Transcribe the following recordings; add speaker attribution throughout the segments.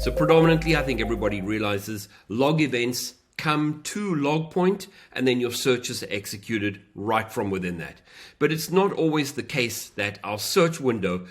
Speaker 1: So predominantly, I think everybody realizes log events come to Logpoint, and then your searches are executed right from within that. But it's not always the case that our search window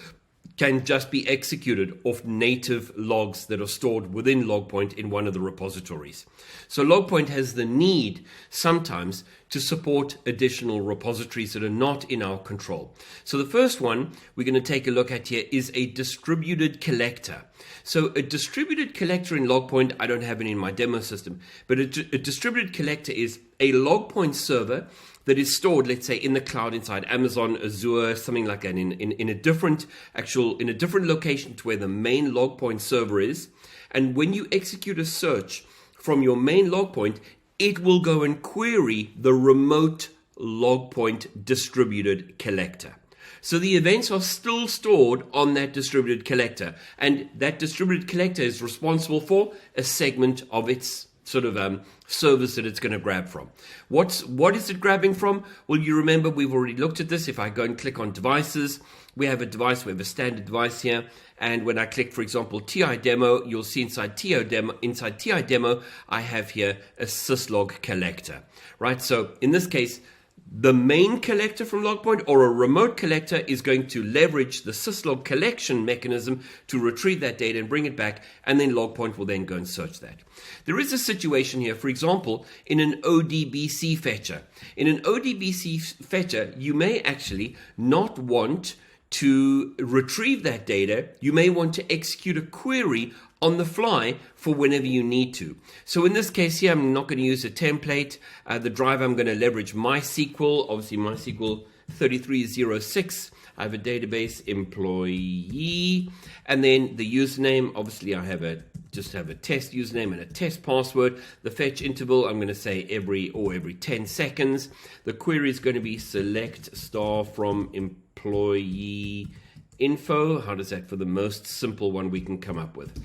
Speaker 1: can just be executed off native logs that are stored within Logpoint in one of the repositories. So Logpoint has the need sometimes to support additional repositories that are not in our control. So the first one we're going to take a look at here is a distributed collector. So a distributed collector in Logpoint, I don't have it in my demo system, but a distributed collector is a Logpoint server that is stored, let's say, in the cloud inside Amazon, Azure, something like that, in a different location to where the main Logpoint server is. And when you execute a search from your main Logpoint, it will go and query the remote Logpoint distributed collector. So the events are still stored on that distributed collector, and that distributed collector is responsible for a segment of its sort of service that it's going to grab from. What is it grabbing from? Well, you remember we've already looked at this. If I go and click on devices, we have a standard device here. And when I click, for example, TI demo, you'll see inside TI demo, I have here a syslog collector, right? So in this case, the main collector from Logpoint or a remote collector is going to leverage the syslog collection mechanism to retrieve that data and bring it back, and then Logpoint will then go and search that. There is a situation here, for example, in an ODBC fetcher. In an ODBC fetcher, you may actually not want to retrieve that data. You may want to execute a query on the fly for whenever you need to. So in this case here, I'm not going to use a template. The driver, I'm going to leverage MySQL, obviously MySQL 3306. I have a database employee, and then the username, obviously I have just have a test username and a test password. The fetch interval, I'm going to say every 10 seconds. The query is going to be select star from employee info. How does that for the most simple one we can come up with?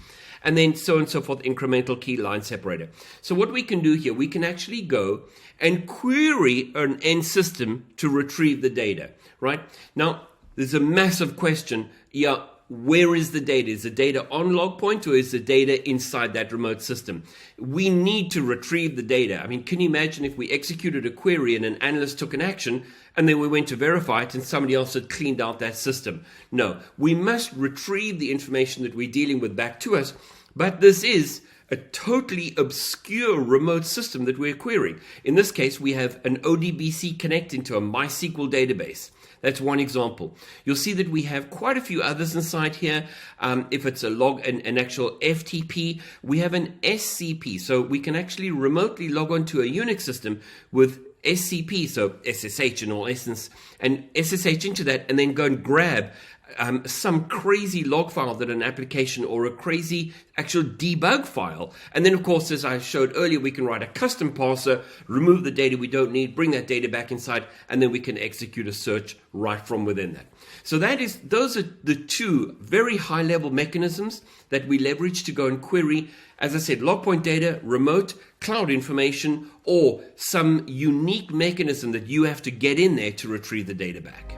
Speaker 1: And then so on and so forth, incremental key line separator. So what we can do here, we can actually go and query an end system to retrieve the data, right? Now, there's a massive question. Yeah, where is the data? Is the data on Logpoint or is the data inside that remote system? We need to retrieve the data. I mean, can you imagine if we executed a query and an analyst took an action and then we went to verify it and somebody else had cleaned out that system? No, we must retrieve the information that we're dealing with back to us, but this is a totally obscure remote system that we're querying. In this case, we have an ODBC connecting to a MySQL database. That's one example. You'll see that we have quite a few others inside here. If it's an actual FTP, we have an SCP. So we can actually remotely log on to a Unix system with SCP, so SSH in all essence, and SSH into that, and then go and grab some crazy log file that an application or a crazy actual debug file. And then, of course, as I showed earlier, we can write a custom parser, remove the data we don't need, bring that data back inside, and then we can execute a search right from within that. So those are the two very high-level mechanisms that we leverage to go and query, as I said, Logpoint data, remote, cloud information, or some unique mechanism that you have to get in there to retrieve the data back.